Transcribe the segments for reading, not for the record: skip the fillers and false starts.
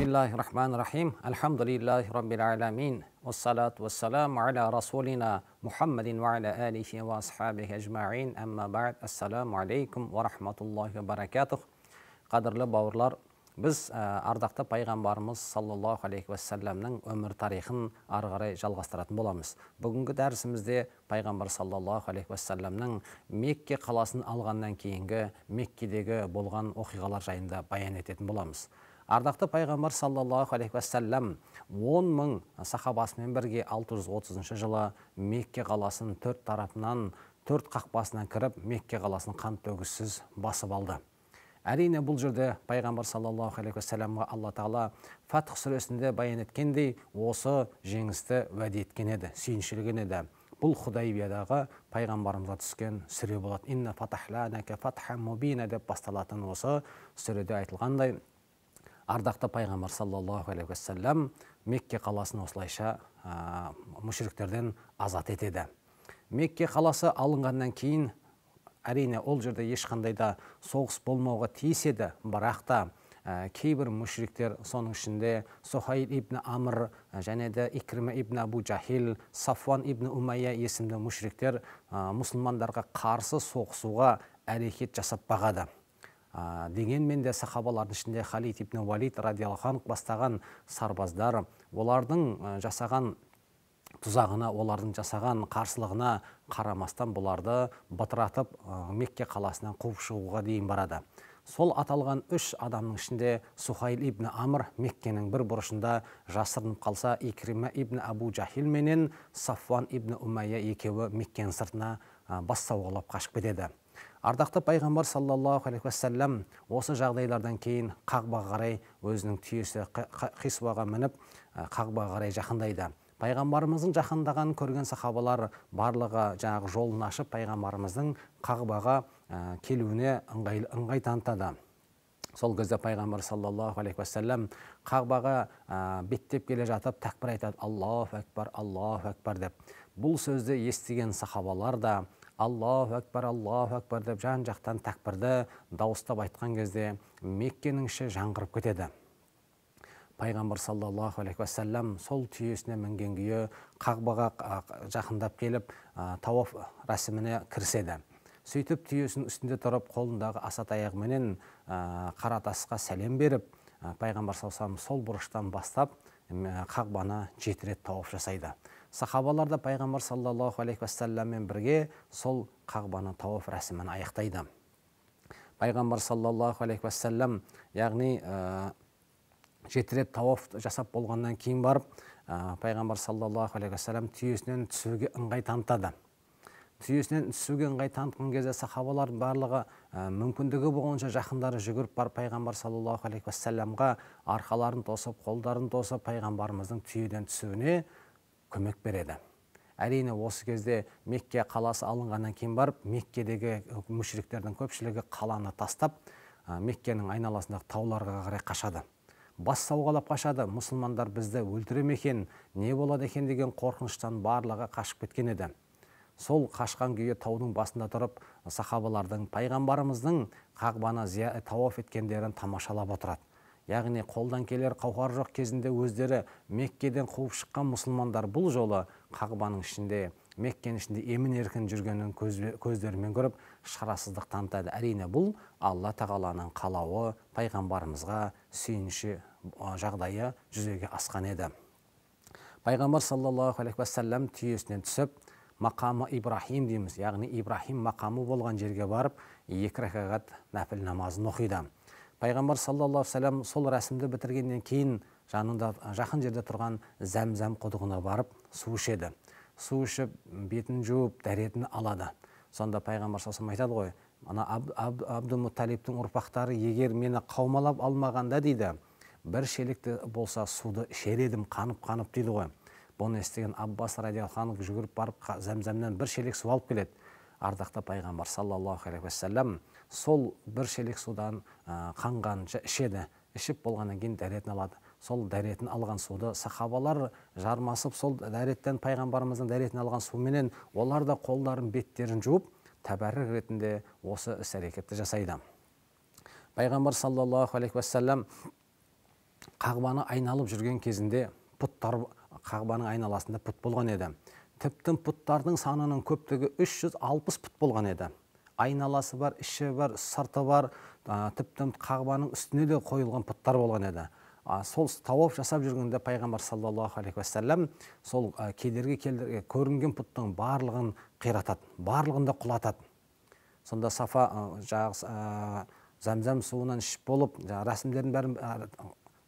Bismillahirrahmanirrahim. Alhamdulillahi Rabbil alamin. Wassalatu wassalamu ala rasulina Muhammadin wa ala alihi wa ashabihi ajma'in. Amma ba'd. Assalamu alaikum wa rahmatullahi wa barakatuh. Qadırlı bауырлар, biz ardaқты пайғамбарымыз саллаллаху алейхи вассаламның өмір тарихын ары қарай жалғастыратын боламыз. Бүгінгі дәрісімізде пайғамбар саллаллаху алейхи вассаламның Мекке қаласын алғаннан кейінгі Меккедегі болған оқиғалар жайында баян ететін боламыз. Ардақты пайғамбар саллаллаху алейхи вассалам 10 мың сахабасымен бірге 630 жылы Мекке қаласын төрт тарапынан, төрт қақпасынан кіріп, Мекке қаласын қан төгіссіз басып алды. Әрине бұл жерде пайғамбар саллаллаху алейхи вассаламға Алла Тағала Фатх сүресінде баян еткендей осы жеңісті уәде еткен еді, сүйіншілген еді. Бұл Худайбиядағы пайғамбарымызға түскен сүре болады. Инна фатахланака фатхан мубина деп басталатын осы сүреде айтылғандай, ардақты пайғамбар саллаллаху алейхи вассалам Мекке қаласын осылайша мүшриктерден азат етеді. Мекке қаласы алынғаннан кейін әрине ол жерде ешқандай да соғыс болмауға тиіс еді, бірақ та кейбір мүшриктер, соның ішінде Сухайл ибн Амр және де Икрима ибн Абу Джахил, Сафван ибн Умайя есімді мүшриктер мұсылмандарға қарсы соғысуға әрекет жасап бағады. Дегенмен де сахабалардың ішінде Халид ибн Валид радиаллаху анху бастаған сарбаздар олардың жасаған тұзағына, олардың жасаған қарсылығына қарамастан бұларды бытыратып Мекке қаласынан қуып шығуға дейін барады. Сол аталған 3 адамның ішінде Сухайл ибн Амр Меккенің бір бұрышында жасырынып қалса, Икрима ибн Абу Джахил менен Сафван ибн Умайя екеуі Меккенің сыртына бас сауғалап қашып кетеді. Ардақты пайғамбар саллаллаху алейхи вассалам осы жағдайлардан кейін Қағбаға қарай өзінің түйесі Қисуаға мініп Қағбаға қарай жақындайды. Пайғамбарымыздың жақындағанын көрген сахабалар барлығы жаңағы жолын ашып пайғамбарымыздың Қағбаға келуіне ыңғай танытады. Сол кезде пайғамбар саллаллаху алейхи вассалам Қағбаға беттеп келе жатып тәкбір айтады: Аллаху акбар деп. Бұл сөзді естіген сахабалар да Аллаху акбар деп жан-жақтан тәкбірді дауыстап айтқан кезде Меккенің іші жаңғырып кетеді. Пайғамбар саллаллаху алейхи вассалам сол түйесіне мінген күйі Қағбаға жақындап келіп тауаф рәсіміне кіріседі. Сөйтіп түйесінің үстінде тұрып қолындағы асат аяғыменен қара тасқа сәлем беріп, пайғамбар саллаллаху алейхи вассалам сол бұрыштан бастап Қағбаны 7 рет тауаф жасайды. Сахабалар да пайғамбар саллаллаху алейхи вассаламмен бірге сол Қағбаны тауаф рәсімін аяқтайды. Пайғамбар саллаллаху алейхи вассалам яғни 7 рет тауаф жасап болғаннан кейін барып, пайғамбар саллаллаху алейхи вассалам түйесінен түсуге ыңғай танытады. Түйесінен түсуге ыңғай танытқан кезде сахабалар барлығы мүмкіндігі болғанша жақындары жүгіріп барып пайғамбар саллаллаху алейхи вассаламға арқаларын тосып, қолдарын тосып, пайғамбарымыздың түйеден түсуіне көмек береді. Әрине осы кезде Мекке қаласы алынғаннан кейін барып, Меккедегі мүшриктердің көпшілігі қаланы тастап, Меккенің айналасындағы тауларға қарай қашады. Бас сауғалап қашады. Мұсылмандар бізді өлтіре ме екен, не болады екен деген қорқыныштан барлығы қашып кеткен еді. Сол қашқан күйі таудың басында тұрып, сахабалардың пайғамбарымыздың Қағбаны тауаф еткендерін тамашалап отырады. Яғни қолдан келер қауқар жоқ кезінде өздері Меккеден қуып шыққан мұсылмандар бұл жолы Қағбаның ішінде, Меккенің ішінде емін-еркін жүргенін көздерімен көріп, шарасыздық танытады. Әрине бұл Алла Тағаланың қалауы, пайғамбарымызға сүйінші жағдайы жүзеге асқан еді. Пайғамбар саллаллаху алейхи вассалам түйесінен түсіп, мақамы Ибрахим дейміз, яғни Ибрахим мақамы болған жерге барып, 2 ракағат нәпіл намазын оқиды. Пайғамбар саллаллаху алейхи вассалам сол рәсімді бітіргеннен кейін жанында жақын жерде тұрған Зәмзәм құдығына барып су ішеді. Су ішіп, бетін жуып, дәретін алады. Сонда пайғамбар саллаллаху алейхи айтады ғой: "Ана Абдул-Мутталибтің ұрпақтары егер мені қаумалап алмағанда дейді, бір шелекті болса суды ішер едім, қанып дейді ғой." Бұны естіген Аббас радиаллаху анху жүгіріп барып Зәмзәмнен бір шелек су алып келеді. Ардақты пайғамбар саллаллаху алейхи вассалам сол бір шелек судан қанғанша ішеді. Ішіп болғаннан кейін дәретін алады. Сол дәретін алған суды сахабалар жармасып, сол дәреттен пайғамбарымыздың дәретін алған суменен олар да қолдарын, беттерін жуып, тәбәррік ретінде осы іс-әрекетті жасайды. Пайғамбар саллаллаху алейхи вассалам Қағбаны айналып жүрген кезінде пұттар Қағбаның айналасында пұт болған еді. Тіптен пұттардың санының көптігі 360 пұт болған еді. Айналасы бар, іші бар, сырты бар, тіптен Қағбаның үстіне де қойылған пұттар болған еді. Сол тауап жасап жүргенде пайғамбар саллаллаху алейхи уассалам сол кедергі көрінген пұттың барлығын қиратады, барлығын да құлатады. Сонда Сафа Зәмзәм суынан ішіп болып, рәсімдердің бәрін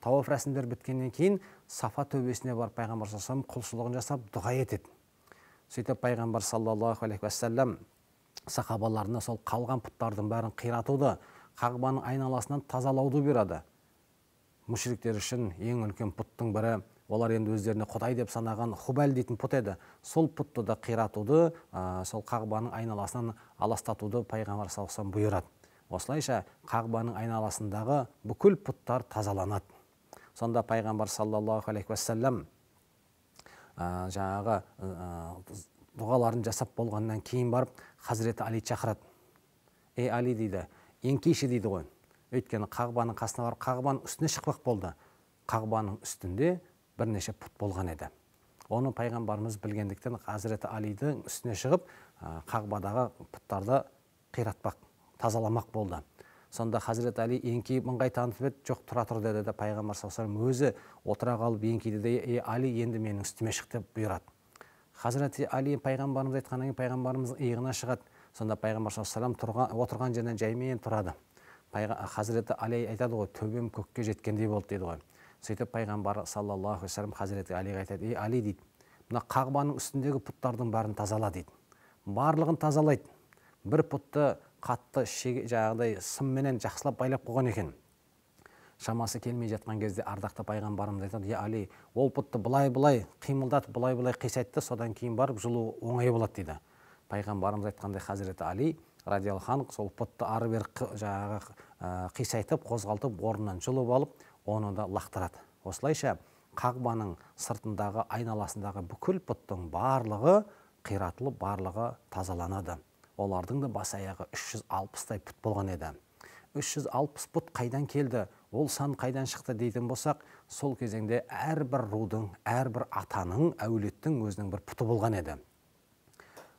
тауап рәсімдер біткеннен кейін Сафа төбесіне барып пайғамбар саллаллаху алейхи уассалам құлшылығын жасап дұға етеді. Сөйтіп пайғамбар саллаллаху алейхи уассалам сахабаларына сол қалған пұттардың бәрін қиратуды, Қағбаның айналасынан тазалауды бұйырады. Мүшриктер үшін ең үлкен пұттың бірі, олар енді өздеріне Құдай деп санаған Хубал дейтін пұт еді. Сол пұтты да қиратуды, сол Қағбаның айналасынан аластатуды пайғамбар саллаллаху алейхи уассалам бұйырады. Осылайша Қағбаның айналасындағы бүкіл пұттар тазаланады. Сонда пайғамбар саллаллаху алейхи уассалам жаңағы дұғаларын жасап болғаннан кейін барып Хазіреті Али шақырады. Ей Али дейді, еңкейші дейді ғой. Өйткені Қағбаның қасына барып Қағбаның үстіне шықпақ болды. Қағбаның үстінде бірнеше пұт болған еді. Оны пайғамбарымыз білгендіктен Хазіреті Алидің үстіне шығып Қағбадағы пұттарды қиратпақ, тазаламақ болды. Сонда Хазіреті Али еңкейіп ыңғай танытып еді, жоқ тұра тұр деді. Пайғамбар саллаллаху алейхи уассалам өзі отыра қалып еңкейді де, Али енді менің үстіме шық деп бұйырады. Хазіреті Али пайғамбарымыз айтқаннан кейін пайғамбарымыздың иығына шығады. Сонда пайғамбар саллаллаху алейхи уассалам отырған жерінен жаймен тұрады. Хазіреті Али айтады ғой, төбем көкке жеткендей болды дейді ғой. Сөйтіп пайғамбар саллаллаху алейхи уассалам Хазіреті Алиға айтады, ей Али дейді, мына Қағбаның үстіндегі пұттардың бәрін тазала дейді. Барлығын тазалайды. Бір пұтты қатты жаңағыдай сымменен жақсылап байлап қойған екен. Шамасы келмей жатқан кезде ардақты пайғамбарымыз айтады, ей Али, ол пұтты былай-былай қимылдатып, былай-былай қисайтты, содан кейін барып жылу оңай болады дейді. Пайғамбарымыз айтқандай Хазіреті Али радиаллаху анху сол пұтты ары бері қисайтып, қозғалтып, орнынан жұлып алып, оны да лақтырады. Осылайша Қағбаның сыртындағы, айналасындағы бүкіл пұттың барлығы қиратылып, барлығы тазаланады. Олардың да бас аяғы 360-тай пұт болған еді. 360 пұт қайдан келді, ол сан қайдан шықты дейтін болсақ, сол кезеңде әрбір рудың, әрбір атаның, әулеттің өзінің бір пұты болған еді.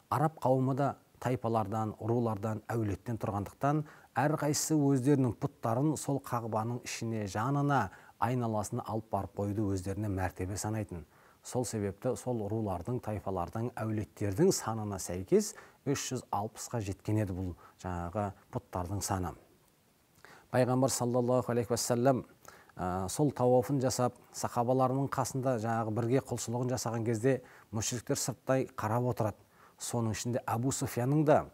Араб қауымы да тайпалардан, рулардан, әулеттен тұрғандықтан, әрқайсысы өздерінің пұттарын сол Қағбаның ішіне, жанына, айналасына алып барып қойды, өздеріне мәртебе санайтын. Сол себепті сол рулардың, тайпалардың, әулеттердің санына сәйкес 360-ға жеткен еді бұл жаңағы пұттардың саны. Пайғамбар саллаллаху алейхи уассалам сол тауафын жасап, сахабаларының қасында жаңағы бірге құлшылығын жасаған кезде мүшриктер сырттай қарап отырады. Соның ішінде Абу Суфияның да,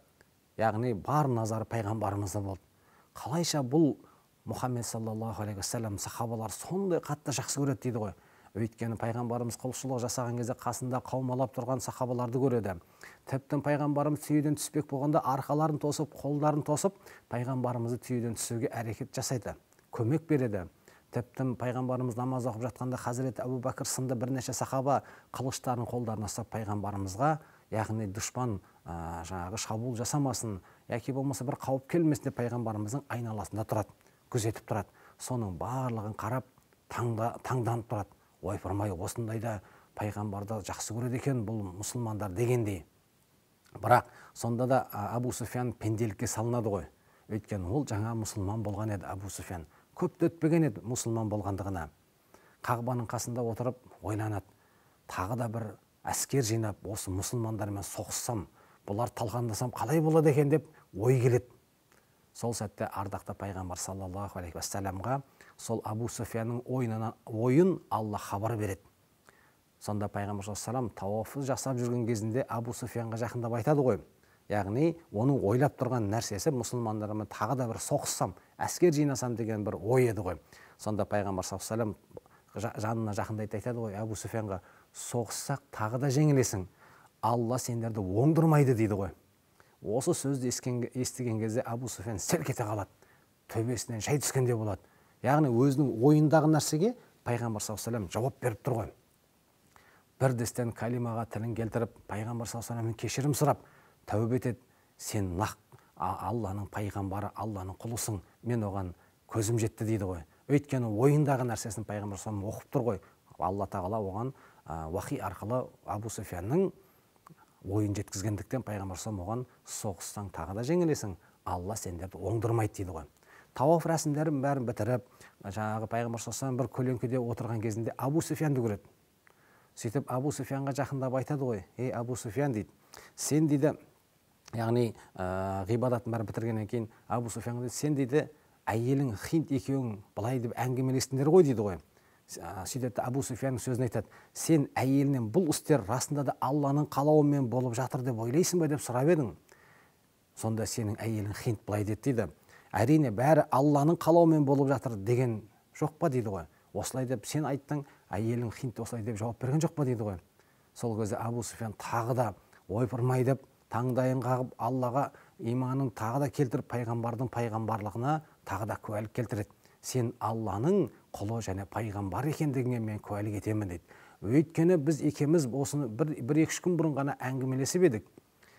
яғни бар назары пайғамбарымызда болды. Қалайша бұл Мұхаммед саллаллаху алейхи уассалам сахабалар сондай қатты жақсы көреді дейді ғой. Өйткені пайғамбарымыз құлшылық жасаған кезде қасында қаумалап тұрған сахабаларды көреді. Тіптен пайғамбарымыз түйеден түспек болғанда арқаларын тосып, қолдарын тосып, пайғамбарымызды түйеден түсуге әрекет жасайды, көмек береді. Тіптен пайғамбарымыз намаз оқып жатқанда Хазіреті Әбу Бәкір сынды бірнеше сахаба қылыштарын қолдарына ұстап пайғамбарымызға, яғни дұшпан жаңағы шабуыл жасамасын, яки болмаса бір қауіп келмесін деп пайғамбарымыздың айналасында тұрады, күзетіп тұрады. Соның барлығын қарап таңданып тұрады. Ойпырмай, осындайда пайғамбарды жақсы көреді екен бұл мұсылмандар дегендей. Бірақ сонда да Абу Суфиян пенделікке салынады ғой. Өйткені ол жаңа мұсылман болған еді. Абу Суфиян көп өтпеген еді мұсылман болғандығына. Қағбаның қасында отырып ойланады. Тағы да бір әскер жинап, осы мұсылмандармен соғыссам, бұлар талқандасам қалай болады екен деп ой келеді. Сол сәтте ардақты пайғамбар саллаллаху алейхи уассаламға сол Абу Суфияның ойын Алла хабар береді. Сонда пайғамбар саллаллаху алейхи уассалам тауафы жасап жүрген кезінде Абу Суфиянға жақындап айтады ғой. Яғни оның ойлап тұрған нәрсесі мұсылмандармен тағы да бір соғыссам, әскер жинасам деген бір ой еді ғой. Сонда пайғамбар саллаллаху алейхи уассалам жанына жақындайды, айтады ғой, Абу Суфиянға, соғыссақ тағы да жеңілесің, Алла сендерді оңдырмайды дейді ғой. Осы сөзді естіген кезде Абу Суфиян селк ете қалады, төбесінен шай түскенде болады. Яғни өзінің ойындағы нәрсеге пайғамбар саллаллаху алейхи уассалам жауап беріп тұр ғой. Бір дестен калимаға тілін келтіріп, пайғамбар саллаллаху алейхи уассаламнан кешірім сұрап, тәубе етеді, сен нақ Алланың пайғамбары, Алланың құлысың, мен оған көзім жетті дейді ғой. Өйткені ойындағы нәрсесін пайғамбар саллаллаху алейхи оқып тұр ғой. Алла тағала оған уахи арқылы Абу Суфянның ойын жеткізгендіктен пайғамбар саллаллаху алейхи оған соғыссаң тағы да жеңілесің, Алла сендерді оңдырмайды дейді ғой. Тауаф рәсімдерін бәрін бітіріп, жаңағы пайғамбар саллаллаху алейхи бір көлеңкеде отырған кезінде Абу Суфянды көреді. Сөйтіп Абу Суфянға жақындап айтады ғой: ей Абу Суфян дейді, сен дейді, яғни ғибадатын бәрі бітіргеннен кейін Абу Суфянға дейді, сен дейді әйелің Хинд екеуің былай деп әңгімелестіңдер ғой дейді ғой. Сөйтеді Абу Суфянның сөзін айтады: сен әйелінен бұл істер расында да Алланың қалауымен болып жатыр деп ойлайсың ба деп сұрап едің. Сонда сенің әйелің Хинд былай деді дейді: әрине бәрі Алланың қалауымен болып жатыр деген жоқ па дейді ғой. Осылай деп сен айттың, әйелің Хинд осылай деп жауап берген жоқ па дейді ғой. Сол кезде Абу Суфян тағы да ойпырмай деп таңдайын қағып Аллаға иманын тағы да келтіріп, пайғамбардың пайғамбарлығына тағы да куәлік келтіреді. Сен Алланың құлы және пайғамбар екендігіңе мен куәлік етемін дейді. Өйткені біз екеуміз осыны бір-екі күн бұрын ғана әңгімелесіп едік.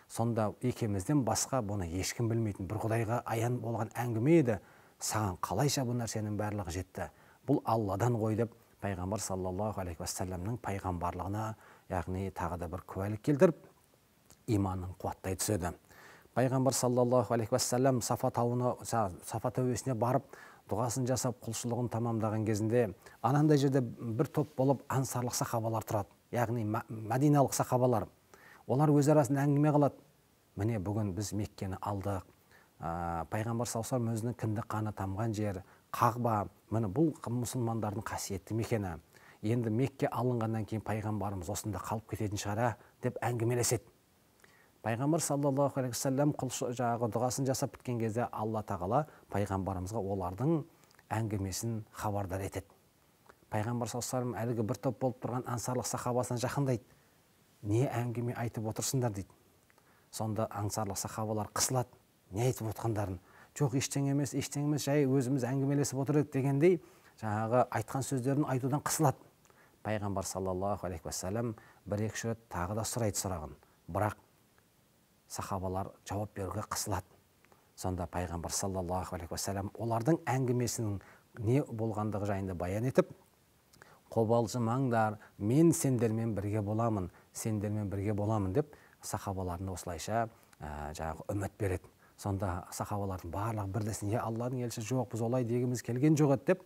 Сонда екеумізден басқа бұны ешкім білмейтін бір Құдайға аян болған әңгіме еді. Саған қалайша бұл нәрсенің барлығы жетті? Бұл Алладан ғой деп пайғамбар саллаллаху алейхи уассаламның пайғамбарлығына, яғни тағы да бір куәлік келтіріп, иманын қуаттай түседі. Пайғамбар саллаллаху алейхи уассалам Сафа тәуесіне барып, дұғасын жасап, құлшылығын тамамдаған кезінде анандай жерде бір топ болып ансарлық сахабалар тұрады, яғни мәдиналық сахабалар. Олар өз арасында әңгіме қылады: міне бүгін біз Меккені алдық, пайғамбар саллаллаху алейхи уассалам өзінің кіндік қаны тамған жер Қағба, міне бұл мұсылмандардың қасиетті мекені. Енді Мекке алынғаннан кейін пайғамбарымыз осында қалып кететін шығар деп әңгімелеседі. Пайғамбар саллаллаху алейхи уассалам жаңағы дұғасын жасап біткен кезде Алла тағала пайғамбарымызға олардың әңгімесін хабардар етеді. Пайғамбар саллаллаху алейхи уассалам әлгі бір топ болып тұрған ансарлық сахабасына жақындайды: не әңгіме айтып отырсыңдар дейді. Сонда ансарлық сахабалар қысылады: не айтып отқандарын? Жоқ, ештеңе емес, жай өзіміз әңгімелесіп отыр едік дегендей, жаңағы айтқан сөздерін айтудан қысылады. Пайғамбар саллаллаху алейхи уассалам бір-екі рет тағы да сұрайды сұрағын, бірақ сахабалар жауап беруге қысылады. Сонда пайғамбар саллаллаху алейхи уассалам олардың әңгімесінің не болғандығы жайында баян етіп: қобалжымаңдар, мен сендермен бірге боламын деп сахабаларына осылайша жаңағы үміт береді. Сонда сахабалардың барлығы бірдесін: е Алланың елшісі, жоқ, біз олай дегіміз келген жоқ еді деп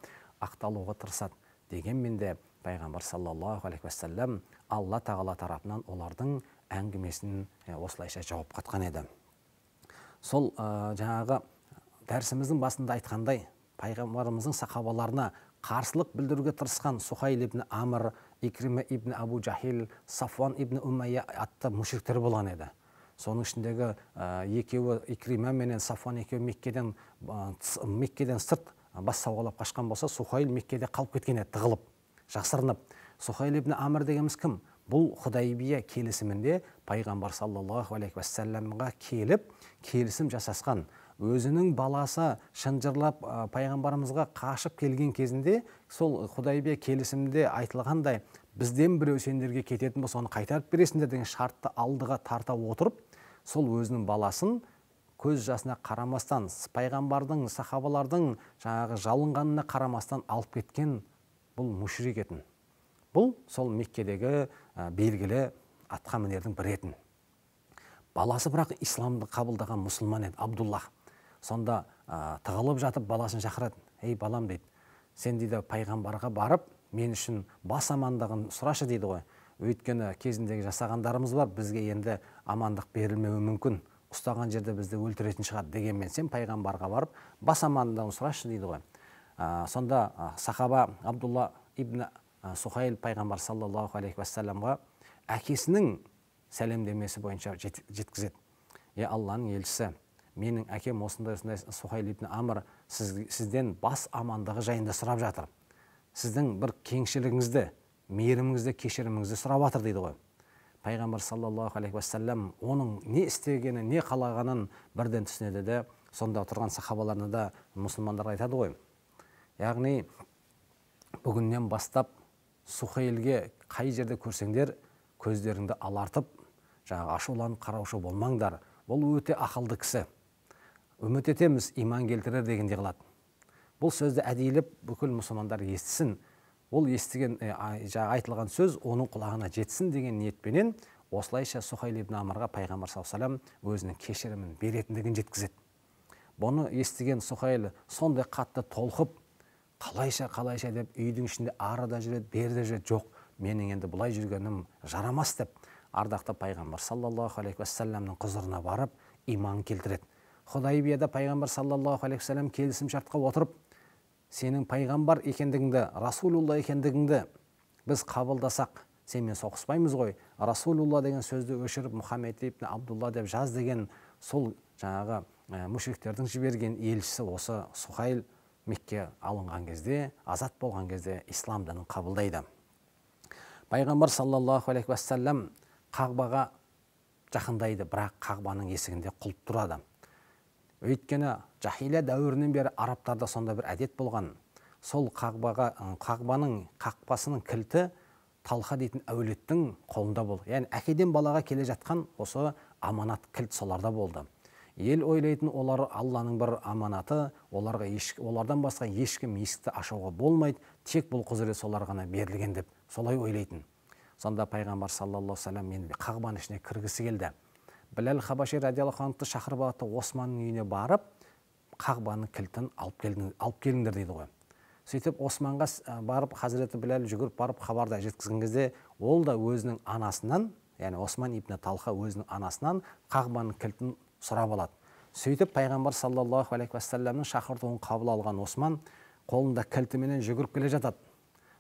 ақталуға тырысады. Дегенмен де пайғамбар саллаллаху алейхи уассалам Алла тағала тарапынан олардың әңгімесін осылайша жауап қатқан еді. Сол жаңағы дәрісіміздің басында айтқандай, пайғамбарымыздың сахабаларына қарсылық білдіруге тырысқан Сухайл ибн Амр, Икрима ибн Абу Джахил, Сафван ибн Умайя атты мүшриктер болған еді. Соның ішіндегі екеуі, Икрима менен Сафван екеуі Меккеден сырт бас сауғалап қашқан болса, Сухайл Меккеде қалып кеткен еді, тығылып, жасырынып. Сухайл ибн Амр дегеніміз кім? Бұл Худайбия келісімінде пайғамбар саллаллаху алейхи уассаламға келіп, келісім жасасқан. Өзінің баласы шынжырлап пайғамбарымызға қашып келген кезінде сол Худайбия келісімінде айтылғандай: бізден біреу сендерге кететін болса, оны қайтарып бересіңдер деген шартты алдыға тарта отырып, сол өзінің баласын көз жасына қарамастан, пайғамбардың, сахабалардың жаңағы жалынғанына қарамастан алып кеткен бұл мүшрик етін. Бұл сол Меккедегі белгілі атқамінердің бірі етін. Баласы бірақ исламды қабылдаған мұсылман еді, Абдуллах. Сонда тығылып жатып баласын шақырады: ей балам дейді, сен дейді пайғамбарға барып, мен үшін бас амандығын сұрашы дейді ғой. Өйткені кезіндегі жасағандарымыз бар, бізге енді амандық берілмеуі мүмкін. Ұстаған жерде бізді өлтіретін шығар, дегенмен сен пайғамбарға барып, бас амандығын сұрашы дейді ғой. Сонда сахаба Абдулла ибн Сухайл пайғамбар саллаллаху алейхи уассаламға әкесінің сәлемдемесі бойынша жеткізеді: е Алланың елшісі, менің әкем осындай Сухайл ибн Амр сізден бас амандығы жайында сұрап жатыр. Сіздің бір кеңшілігіңізді, мейіріміңізді, кешіріміңізді сұрап жатыр дейді ғой. Пайғамбар саллаллаху алейхи уассалам оның не істегенін, не қалағанын бірден түсінеді де, сонда тұрған сахабаларына да мұсылмандар айтады ғой: яғни бүгіннен бастап Сухайлге қай жерде көрсеңдер, көздеріңді алартып, жаңағы ашуланып қараушы болмаңдар. Бұл өте ақылды кісі. Үміт етеміз, иман келтірер дегенде қылады. Бұл сөзді әдейілеп бүкіл мұсылмандар естісін. Ол естіген айтылған сөз оның құлағына жетсін деген ниетпенен осылайша Сухайл ибн Амрға пайғамбар саллаллаху алейхи вассалам өзінің кешірімін беретіндігін жеткізеді. Бұны естіген Сухайл сондай қатты толқып, қалайша деп үйдің ішінде арада жүреді, берде жүреді. Жоқ, менің енді бұлай жүргенім жарамас деп ардақты пайғамбар саллаллаху алейхи вассаламның құзырына барып иман келтіреді. Худайбияда пайғамбар саллаллаху алейхи вассалам келісім шартқа отырып, сенің пайғамбар екендігіңді, Расулулла екендігіңді біз қабылдасақ, сенімен соғыспаймыз ғой. Расулулла деген сөзді өшіріп Мұхаммед ибн Абдулла деп жаз деген сол жаңағы мүшриктердің жіберген елшісі осы Сухайл Мекке алынған кезде, азат болған кезде ислам дінін қабылдайды. Пайғамбар саллаллаху алейхи вассалам Қағбаға жақындайды, бірақ Қағбаның есігінде құлып тұрады. Өйткені жахилия дәуірінен бері арабтарда сонда бір әдет болған. Сол Қағбаның қақпасының кілті Талха дейтін әулеттің қолында болды. Яғни әкеден балаға келе жатқан осы аманат кілт соларда болды. Ел ойлайтын, олар Алланың бір аманаты, олардан басқа ешкім есікті ашуға болмайды, тек бұл құзырет солар ғана берілген деп солай ойлайтын. Сонда пайғамбар саллаллаху алейхи вассалам енді Қағбаның ішіне кіргісі келді. Біләл Хабаши радиаллаху анху шақырып алды, Османның үйіне барып, Қағбаның кілтін алып келіңдер дейді ғой. Сөйтіп Османға барып, Хазіреті Біләл жүгіріп барып хабарда жеткізген кезде, ол да өзінің анасынан, яғни Осман ибн Талха өзінің анасынан Қағбаның кілтін сұрап алады. Сөйтіп пайғамбар саллаллаху алейхи вассаламның шақыртуын қабыл алған Осман қолында кілтіменен жүгіріп келе жатады.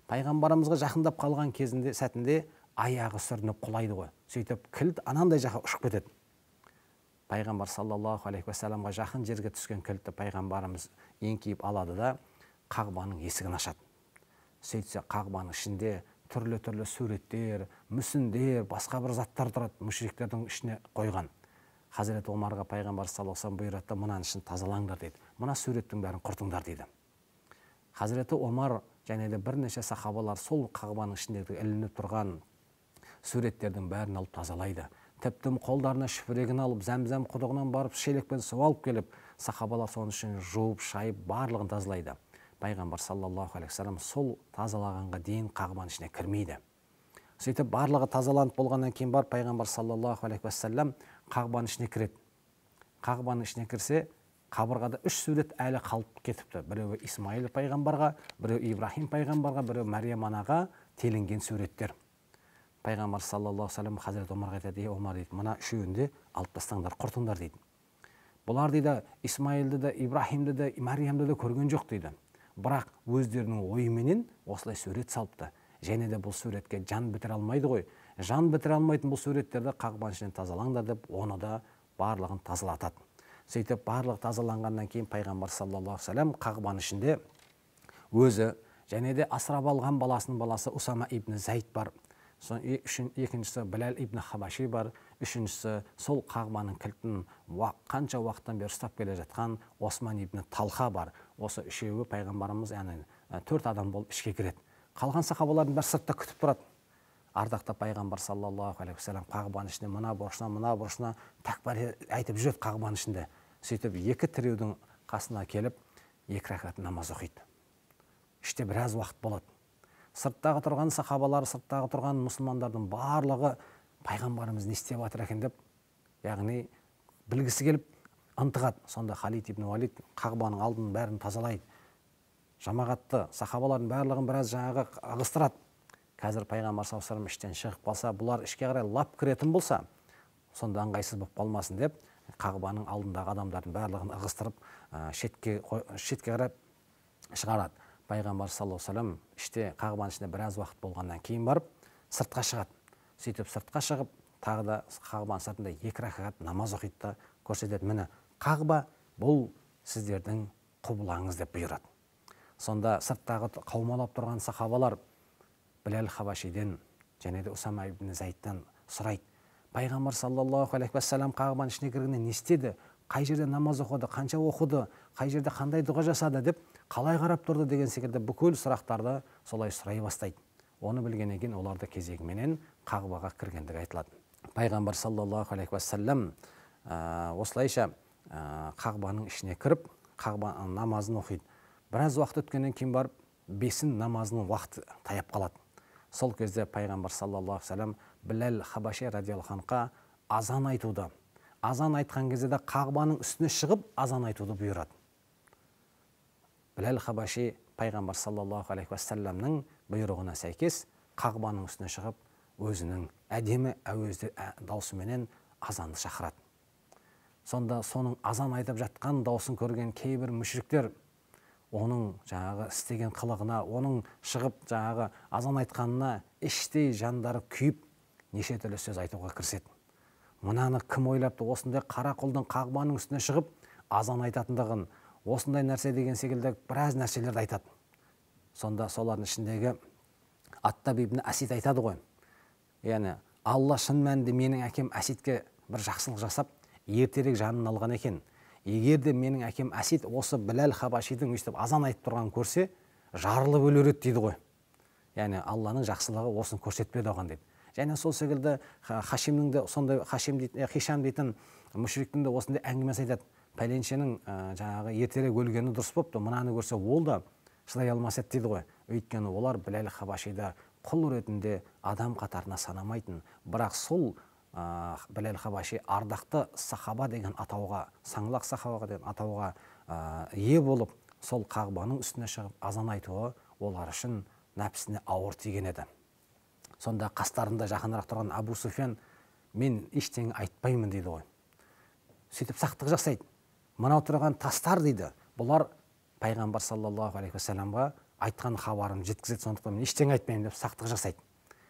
Пайғамбарымызға жақындап қалған кезінде сәтінде аяғы сүрініп құлайды ғой. Сөйтіп кілт анандай жаққа ұшып кетеді. Пайғамбар саллаллаху алейхи вассаламға жақын жерге түскен кілтті пайғамбарымыз еңкейіп алады да Қағбаның есігін ашады. Сөйтсе Қағбаның ішінде түрлі суреттер, мүсіндер, басқа бір заттар тұрады, мүшриктердің ішіне қойған. Хазіреті Омарға пайғамбар саллаллаху алейхи вассалам бұйырады, мынаның ішін тазалаңдар дейді. Мына суреттің бәрін құртыңдар дейді. Хазіреті Омар және де бірнеше сахабалар сол Қағбаның ішіндегі ілініп тұрған суреттердің бәрін алып тазалайды. Тіпті қолдарына шүпірегін алып, зәмзәм құдығынан барып, шелекпен су алып келіп, сахабалар соның үшін жуып, шайып, барлығын тазалайды. Пайғамбар саллаллаху алейхи вассалам сол тазалағанға дейін Қағбаның ішіне кірмейді. Сөйтіп барлығы тазаланып болғаннан кейін бар пайғамбар саллаллаху алейхи вассалам Қағбаның ішіне кіреді. Қағбаның ішіне кірсе, қабырғада 3 сурет әлі қалып кетіпті. Біреуі Исмаил пайғамбарға, біреуі Ибрахим пайғамбарға, біреуі Мәриям анаға теленген суреттер. Пайғамбар саллаллаху алейхи вассалам Хазірет Омарға айтады: Омар дейді, мына үшеуінде алып тастаңдар, құртыңдар дейді. Бұлар дейді Исмаилді де, Ибрахимді де, Мәриямды да көрген жоқ дейді. Бірақ өздерінің ойыменен осылай сурет салыпты. Және де бұл суретке жан бітіре алмайды ғой. Жан бітіре алмайтын бұл суреттерді Қағбаның ішінен тазалаңдар деп, оны да барлығын тазалатады. Сөйтіп барлығы тазаланғаннан кейін пайғамбар саллаллаху алейхи вассалам Қағбаның ішінде өзі және де асырап алған баласының баласы Усама ибн Зайд бар. Екіншісі Біләл ибн Хабаши бар. Үшіншісі сол Қағбаның кілтін қанша уақыттан бері ұстап келе жатқан Осман ибн Талха бар. Осы үшеуі пайғамбарымыз, яғни 4 адам болып ішке кіреді. Қалған сахабалардың бәрі сыртта күтіп тұрады. Ардақты пайғамбар саллаллаху алейхи вассалам Қағбаның ішінде мына бұрышына тәкбір айтып жүреді Қағбаның ішінде. Сөйтіп 2 тіреудің қасына келіп 2 рәкат намаз оқиды. Іште біраз уақыт болады. Сырттағы тұрған сахабалар, сырттағы тұрған мұсылмандардың барлығы пайғамбарымыз не істеп жатыр екен деп, яғни білгісі келіп ынтығады. Сонда Халид ибн Валид Қағбаның алдын бәрін тазалайды. Жамағатты, сахабалардың барлығын біраз жаңағы ығыстырады. Қазір пайғамбар саллаллаху алейхи вассалам іштен шығып қалса, бұлар ішке қарай лап кіретін болса, сонда ыңғайсыз болып қалмасын деп, Қағбаның алдындағы адамдардың барлығын ығыстырып, шетке қарай шығарады. Пайғамбар саллаллаху алейхи вассалам іште Қағбаның ішінде біраз уақыт болғаннан кейін барып сыртқа шығады. Сөйтіп сыртқа шығып, тағы да Қағбаның сыртында 2 рәкат намаз оқиды да көрсетеді: міне Қағба бұл сіздердің құблаңыз деп бұйырады. Сонда сырттағы қаумалап тұрған сахабалар Біләл Хабашиден және де Усама ибн Зайдтан сұрайды: пайғамбар саллаллаху алейхи вассалам Қағбаның ішіне кіргенде не істеді? Қай жерде намаз оқыды, қанша оқыды, қай жерде қандай дұға жасады деп, қалай қарап тұрды деген секілді бүкіл сұрақтарды солай сұрай бастайды. Оны білгеннен кейін оларды кезегіменен Қағбаға кіргендігі айтылады. Пайғамбар саллаллаху алейхи вассалам осылайша Қағбаның ішіне кіріп, Қағба намазын оқиды. Біраз уақыт өткеннен кейін барып бесін намазының уақыты таяп қалады. Сол кезде пайғамбар саллаллаху алейхи вассалам Біләл Хабаши радиаллаху анхқа азан айтуды, азан айтқан кезде де Қағбаның үстіне шығып азан айтуды бұйырады. Біләл Хабаши пайғамбар саллаллаху алейхи вассаламның бұйрығына сәйкес Қағбаның үстіне шығып өзінің әдемі әуезді даусыменен азанды шақырады. Сонда соның азан айтып жатқан даусын көрген кейбір мүшриктер оның жаңағы істеген қылығына, оның шығып жаңағы азан айтқанына іштей жандары күйіп, неше түрлі сөз айтуға кіріседі. Мынаны кім ойлапты, осындай қара құлдың Қағбаның үстіне шығып азан айтатындығын, осындай нәрсе деген секілді біраз нәрселерді айтады. Сонда солардың ішіндегі Аттаб ибн Асид айтады ғой. Яғни Алла шын мәнінде менің әкем Асидке бір жақсылық жасап, ертерек жанын алған екен. Егер де менің әкем Асид осы Біләл Хабашидің өйстіп азан айтып тұрғанын көрсе, жарылып өлер еді дейді ғой. Яғни Алланың жақсылығы осын көрсетпеді оған дейді. Және сол секілді Хашимнің де сондай Хишам дейтін мүшриктің де осындай әңгімесі айтады. Пәленшенің жаңағы ертерек өлгені дұрыс болыпты, мынаны көрсе ол да шыдай алмас еді дейді ғой. Өйткені олар Біләл Хабашиды құл ретінде адам қатарына санамайтын, бірақ сол Біләл Хабаши ардақты сахаба деген атауға, саңлақ сахабаға деген атауға ие болып, сол Қағбаның үстіне шығып азан айтуы олар үшін нәпсіне ауыр тиген еді. Сонда қастарында жақынырақ тұрған Абу Суфиян, мен ештеңе айтпаймын дейді ғой. Сөйтіп сақтық жасайды. Мынау тұрған тастар дейді, бұлар пайғамбар саллаллаху алейхи вассаламға айтқан хабарын жеткізеді, сондықтан мен ештеңе айтпаймын деп сақтық жасайды.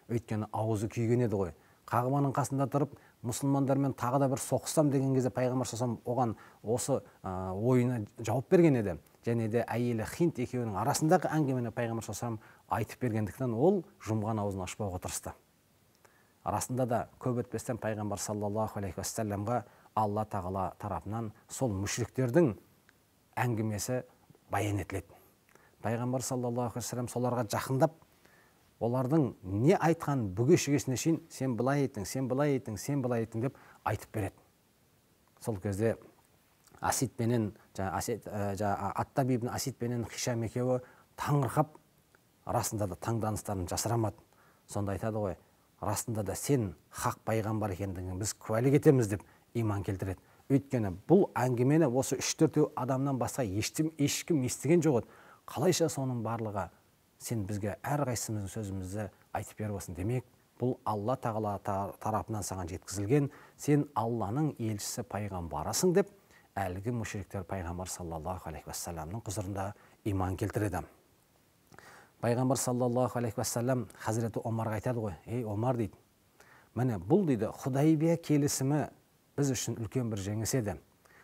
Өйткені аузы күйген еді ғой. Қағбаның қасында тұрып, мұсылмандармен тағы да бір соқсам деген кезде пайғамбар саллаллаху оған осы ойына жауап берген еді. Және де әйелі Хинт екеуінің арасындағы әңгімені пайғамбар саллаллаху айтып бергендіктен ол жұмған аузын ашпауға тырысты. Арасында да көп өтпестен пайғамбар саллаллаху алейхи вассаламға Алла тағала тарапынан сол мүшриктердің әңгімесі баян етіледі. Пайғамбар саллаллаху алейхи вассалам соларға жақындап, олардың не айтқан бүге-шігесіне шейін сен былай еттің, сен былай еттің, сен былай еттің деп айтып береді. Сол кезде Асидпенен, Аттаб ибн Асидпенен Хишам екеуі таңырқап, расында да таңданыстарын жасырамады. Сонда айтады ғой, расында да сен хақ пайғамбар екендігін біз куәлік етеміз деп иман келтіреді. Өйткені бұл әңгімені осы 3-4 адамнан басқа ешкім естіген жоқ еді. Қалайша соның барлығы сен бізге әрқайсымыздың сөзімізді айтып беріп отырсың. Демек, бұл Алла тағала тарапынан саған жеткізілген, сен Алланың елшісі пайғамбарысың деп әлгі мүшриктер пайғамбар саллаллаху алейхи вассаламның құзырында иман келтіреді. Пайғамбар саллаллаху алейхи вассалам Хазіреті Омарға айтады ғой, ей Омар дейді, міне бұл дейді Худайбия келісімі біз үшін үлкен бір жеңіс еді.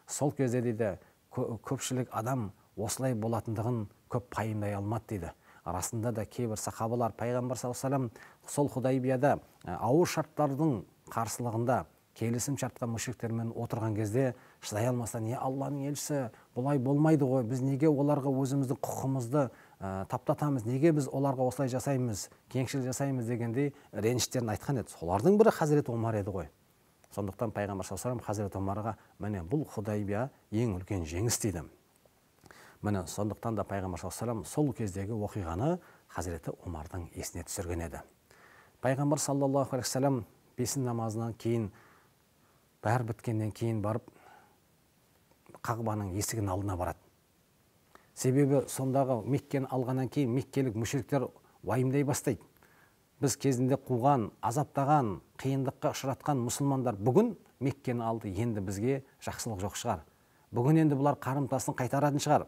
Сол кезде дейді көпшілік адам осылай болатындығын көп пайымдай алмады дейді. Арасында да кейбір сахабалар пайғамбар саллаллаху алейхи вассалам сол Худайбияда ауыр шарттардың қарсылығында келісім шартқа мүшриктермен отырған кезде шыдай алмастан, Алланың елшісі, бұлай болмайды ғой, біз неге оларға өзіміздің құқығымызды таптатамыз, неге біз оларға осылай жасаймыз, кеңшілік жасаймыз дегендей реніштерін айтқан еді. Солардың бірі Хазіреті Омар еді ғой. Сондықтан пайғамбар саллаллаху алейхи вассалам Хазіреті Омарға, міне бұл Худайбия ең үлкен жеңіс дейді. Міне сондықтан да пайғамбар саллаллаху алейхи вассалам сол кездегі оқиғаны Хазіреті Омардың есіне түсірген еді. Пайғамбар саллаллаху алейхи вассалам бесін намазынан кейін, бәрі біткеннен кейін барып Қағбаның есігінің алдына барады. Себебі сондағы Меккені алғаннан кейін меккелік мүшриктер уайымдай бастайды. Біз кезінде қуған, азаптаған, қиындыққа ұшыратқан мұсылмандар бүгін Меккені алды, енді бізге жақсылық жоқ шығар. Бүгін енді бұлар қарымтасын қайтаратын шығар,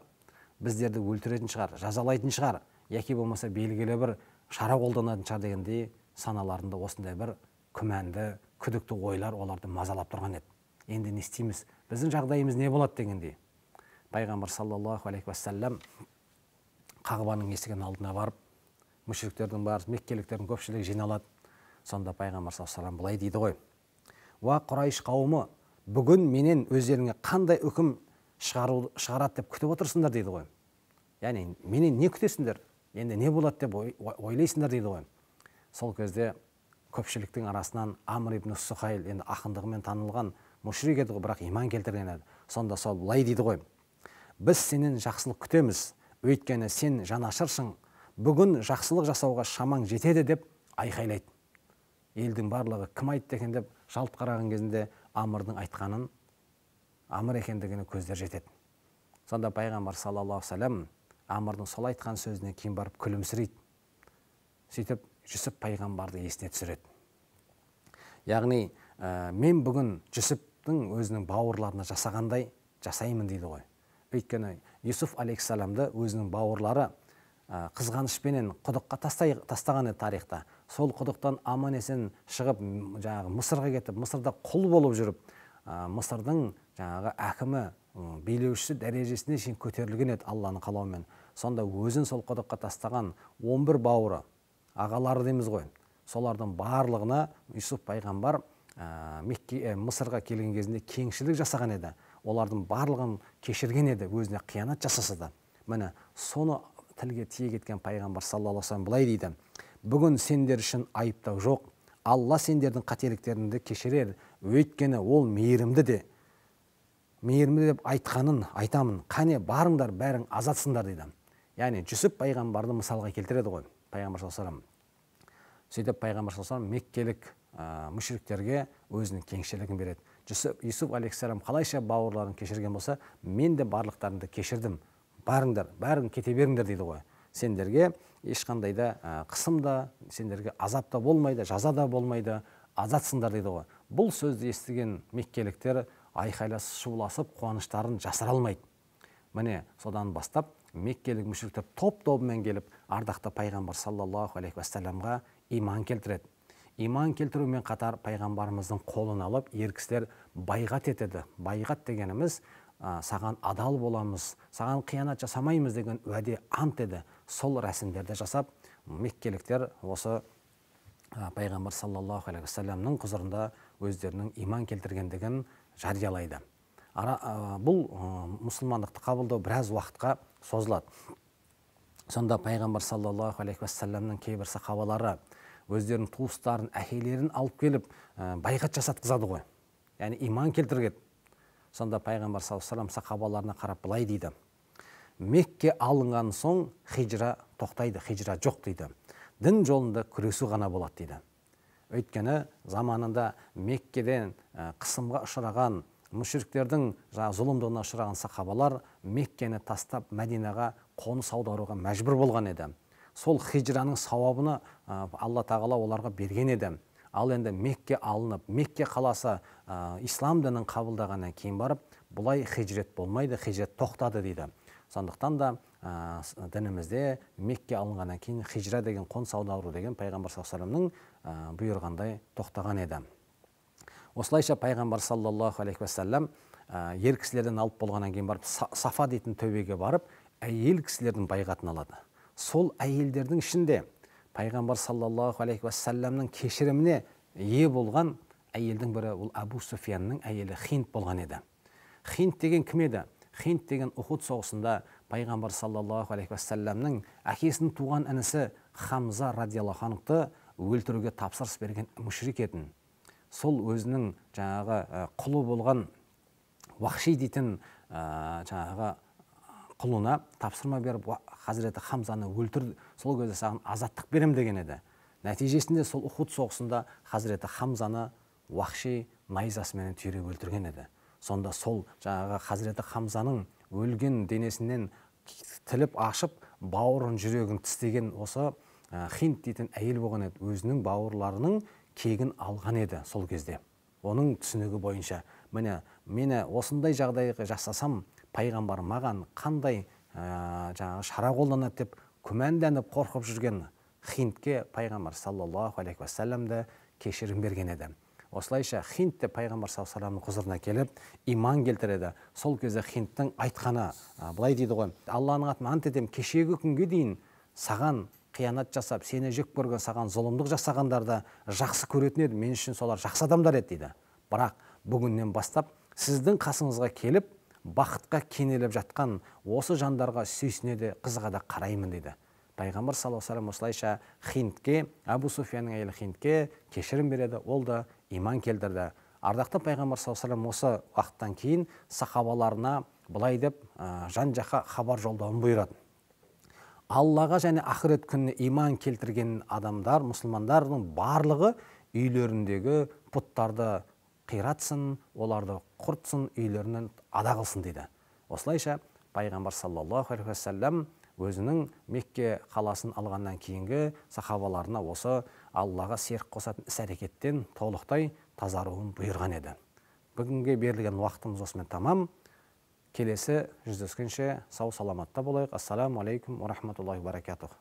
біздерді өлтіретін шығар, жазалайтын шығар, яки болмаса белгілі бір шара қолданатын шығар дегендей саналарында осындай бір күмәнді, күдікті ойлар оларды мазалап тұрған еді. Енді не істейміз? Біздің жағдайымыз не болады дегендей. Пайғамбар саллаллаху алейхи вассалам Қағбаның есігінің алдына барып, мүшриктердің бәрі, меккеліктердің көпшілігі жиналады. Сонда пайғамбар саллаллаху алейхи вассалам былай дейді ғой: "Уа Құрайш қауымы, бүгін менен өздеріңе қандай үкім шығарады деп күтіп отырсыңдар" дейді ғой. Яғни менен не күтесіңдер? Енді не болады деп ойлайсыңдар дейді ғой. Сол кезде көпшіліктің арасынан Амр ибн Сухайл, енді ақындығымен танылған мүшрик еді, бірақ иман келтірген еді. Сонда сол былай дейді ғой: "Біз сенен жақсылық күтеміз, Өйткені сен жанашырсың, бүгін жақсылық жасауға шамаң жетеді деп айқайлайды. Елдің барлығы кім айтты екен деп жалт қараған кезінде Амрдың айтқанын Амр екендігіне көздер жетеді. Сонда пайғамбар саллаллаху алейхи вассалам Амрдың сол айтқан сөзіне кейін барып күлімсірейді. Сөйтіп Жүсіп пайғамбарды есіне түсіреді. Яғни мен бүгін Жүсіптің өзінің бауырларына жасағандай жасаймын дейді ғой. Өйткені Юсуф алейхиссаламды өзінің бауырлары қызғанышпенен құдыққа тастаған еді тарихта. Сол құдықтан аман есен шығып, Мысырға кетіп, Мысырда құл болып жүріп, Мысырдың әкімі, билеушісі дәрежесіне шейін көтерілген еді Алланың қалауымен. Сонда өзін сол құдыққа тастаған 11 бауыры, ағалары дейміз ғой. Солардың барлығына Юсуф пайғамбар Мысырға келген кезінде кеңшілік жасаған еді. Олардың барлығын кешірген еді, өзіне қиянат жасаса да. Міне соны тілге тиек еткен пайғамбар саллаллаху алейхи вассалам былай дейді: бүгін сендер үшін айыптау жоқ, Алла сендердің қателіктеріңді кешірер, өйткені ол мейірімді деп айтқанын айтамын, қане барыңдар, бәрің азатсыңдар дейді. Яғни Жүсіп пайғамбарды мысалға келтіреді ғой пайғамбар саллаллаху алейхи вассалам. Сөйтіп пайғамбар саллаллаху алейхи вассалам меккелік мүшриктерге өзінің кеңшілігін береді. Юсуф алейхиссалам қалайша бауырларын кешірген болса, мен де барлықтарыңды кешірдім. Барыңдар, бәрің кете беріңдер дейді ғой. Сендерге ешқандай да қысым да, сендерге азап та болмайды, жаза да болмайды, азатсыңдар дейді ғой. Бұл сөзді естіген меккеліктер айқайласып, шуласып, қуаныштарын жасыра алмайды. Міне содан бастап меккелік мүшриктер топ-тобымен келіп, ардақты пайғамбар саллаллаху алейхи вассаламға иман келтіреді. Иман келтірумен қатар пайғамбарымыздың қолын алып, ер кісілер байғат етеді. Байғат дегеніміз саған адал боламыз, саған қиянат жасамаймыз деген уәде, ант еді. Сол рәсімдерді жасап, меккеліктер осы пайғамбар саллаллаху алейхи вассаламның құзырында өздерінің иман келтіргендігін жариялайды. Бұл мұсылмандықты қабылдау біраз уақытқа созылады. Сонда пайғамбар саллаллаху алейхи вассаламның кейбір сахабалары өздерінің туыстарын, әкелерін алып келіп, байғат жасатқызады ғой. Яғни иман келтірген. Сонда пайғамбар саллаллаху алейхи вассалам сахабаларына қарап былай дейді: Мекке алынған соң хижра тоқтайды, хижра жоқ дейді. Дін жолында күресу ғана болады дейді. Өйткені заманында Меккеден қысымға ұшыраған, мүшриктердің зұлымдығына ұшыраған сахабалар Меккені тастап Мәдинаға қоныс аударуға мәжбүр болған еді. Сол хижраның сауабыны Алла тағала оларға берген еді. Ал енді Мекке алынып, Мекке қаласы ислам дінін қабылдағаннан кейін барып, бұлай хижрет болмайды, хижрет тоқтады дейді. Сондықтан да дінімізде Мекке алынғаннан кейін хижра деген, қоныс аудару деген пайғамбар саллаллаху алейхи вассаламның бұйырғандай тоқтаған еді. Осылайша пайғамбар саллаллаху алейхи вассалам ер кісілерден алып болғаннан кейін барып, Сафа дейтін төбеге барып, әйел кісілердің байғатын алады. Сол әйелдердің ішінде пайғамбар саллаллаху алейхи вассаламның кешіріміне ие болған әйелдің бірі ол Абу Суфиянның әйелі Хинд болған еді. Хинд деген кім еді? Хинд деген Ухуд соғысында пайғамбар саллаллаху алейхи вассаламның әкесінің туған інісі Хамза радиаллаху анхты өлтіруге тапсырыс берген мүшрик еді. Сол өзінің құлы болған Уахши дейтін құлына тапсырма беріп, Хазіреті Хамзаны өлтір, сол кезде саған азаттық берем деген еді. Нәтижесінде сол Ухуд соғысында Хазіреті Хамзаны Уахши найзасымен түйреп өлтірген еді. Сонда сол Хазіреті Хамзаның өлген денесінен тіліп ашып, бауырын, жүрегін тістеген осы Хинд дейтін әйел болған еді. Өзінің бауырларының кегін алған еді сол кезде. Оның түсінігі бойынша, мені осындай жағдайға жасасам, пайғамбар маған қандай шара қолданады деп күмәнданып қорқып жүрген Хиндке пайғамбар саллаллаху алейхи вассаламды кешірім берген еді. Осылайша Хинд те пайғамбар саллаллаху алейхи вассаламның құзырына келіп, иман келтіреді. Сол кезде Хиндтің айтқаны былай дейді ғой: Алланың атымен ант етем, кешегі күнге дейін саған қиянат жасап, сені жек көрген, саған зұлымдық жасағандарды жақсы көретін еді, мен үшін солар жақсы адамдар еді дейді. Бірақ бүгіннен бастап сіздің қасыңызға келіп, бақытқа кенеліп жатқан осы жандарға сүйсінеді, қызыға да қараймын дейді. Пайғамбар саллаллаху алейхи вассалам осылайша Хиндке, Абу Суфиянның әйелі Хиндке кешірім береді, ол да иман келтірді. Ардақты пайғамбар саллаллаху алейхи вассалам осы уақыттан кейін сахабаларына былай деп жан-жаққа хабар жолдауын бұйырады. Аллаға және ақырет күніне иман келтірген адамдар, мұсылмандардың барлығы үйлеріндегі пұттарды қиратсын, оларды құртсын, үйлерінен ада қылсын дейді. Осылайша пайғамбар саллаллаху алейхи уассалам өзінің Мекке қаласын алғаннан кейінгі сахабаларына осы Аллаға серік қосатын іс-әрекеттен толықтай тазаруын бұйырған еді. Бүгінге берілген уақытымыз осымен тамам. Келесі жүздескенше сау саламатта болайық. Ассаламу алейкум ва рахматуллахи ва баракатух.